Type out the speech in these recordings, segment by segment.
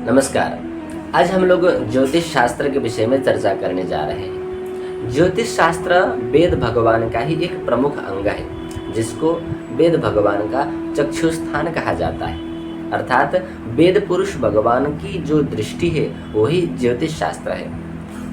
नमस्कार। आज हम लोग ज्योतिष शास्त्र के विषय में चर्चा करने जा रहे हैं। ज्योतिष शास्त्र वेद भगवान का ही एक प्रमुख अंग है, जिसको वेद भगवान का चक्षुस्थान कहा जाता है। अर्थात वेद पुरुष भगवान की जो दृष्टि है वही ज्योतिष शास्त्र है।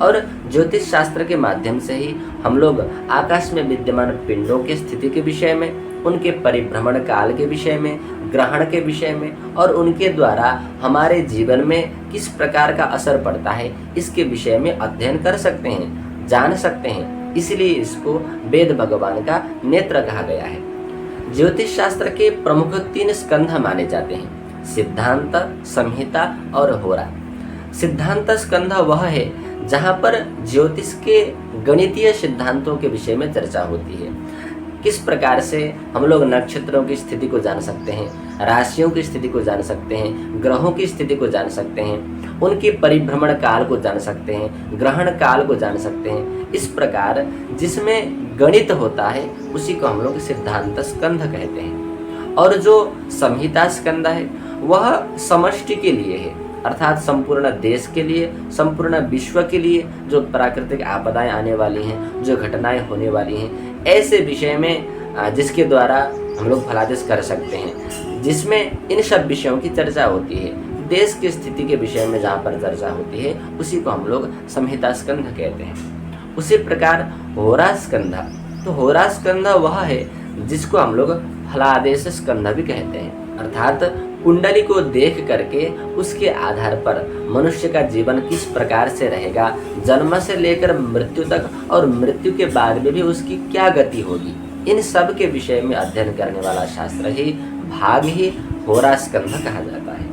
और ज्योतिष शास्त्र के माध्यम से ही हम लोग आकाश में विद्यमान पिंडों की स्थिति के विषय में, उनके परिभ्रमण काल के विषय में, ग्रहण के विषय में और उनके द्वारा हमारे जीवन में किस प्रकार का असर पड़ता है, इसके विषय में अध्ययन कर सकते हैं, जान सकते हैं। इसलिए इसको वेद भगवान का नेत्र कहा गया है। ज्योतिष शास्त्र के प्रमुख 3 स्कंध माने जाते हैं: सिद्धांत, संहिता और होरा। सिद्धांत स्कंध वह है जहाँ पर ज्योतिष के गणितीय सिद्धांतों के विषय में चर्चा होती है। किस प्रकार से हम लोग नक्षत्रों की स्थिति को जान सकते हैं, राशियों की स्थिति को जान सकते हैं, ग्रहों की स्थिति को जान सकते हैं, उनके परिभ्रमण काल को जान सकते हैं, ग्रहण काल को जान सकते हैं। इस प्रकार जिसमें गणित होता है उसी को हम लोग सिद्धांत स्कंध कहते हैं। और जो संहिता स्कंध है वह समष्टि के लिए है, अर्थात संपूर्ण देश के लिए, संपूर्ण विश्व के लिए जो प्राकृतिक आपदाएं आने वाली हैं, जो घटनाएं होने वाली हैं, ऐसे विषय में जिसके द्वारा हम लोग फलादेश कर सकते हैं, जिसमें इन सब विषयों की चर्चा होती है। देश की स्थिति के विषय में जहाँ पर चर्चा होती है उसी को हम लोग संहिता स्कंध कहते हैं। उसी प्रकार होरा स्कंध, तो होरा स्कंध वह है जिसको हम लोग फलादेश स्कंध भी कहते हैं। अर्थात कुंडली को देख करके उसके आधार पर मनुष्य का जीवन किस प्रकार से रहेगा, जन्म से लेकर मृत्यु तक और मृत्यु के बाद में भी उसकी क्या गति होगी, इन सब के विषय में अध्ययन करने वाला शास्त्र ही भाग ही होरा स्कंध कहा जाता है।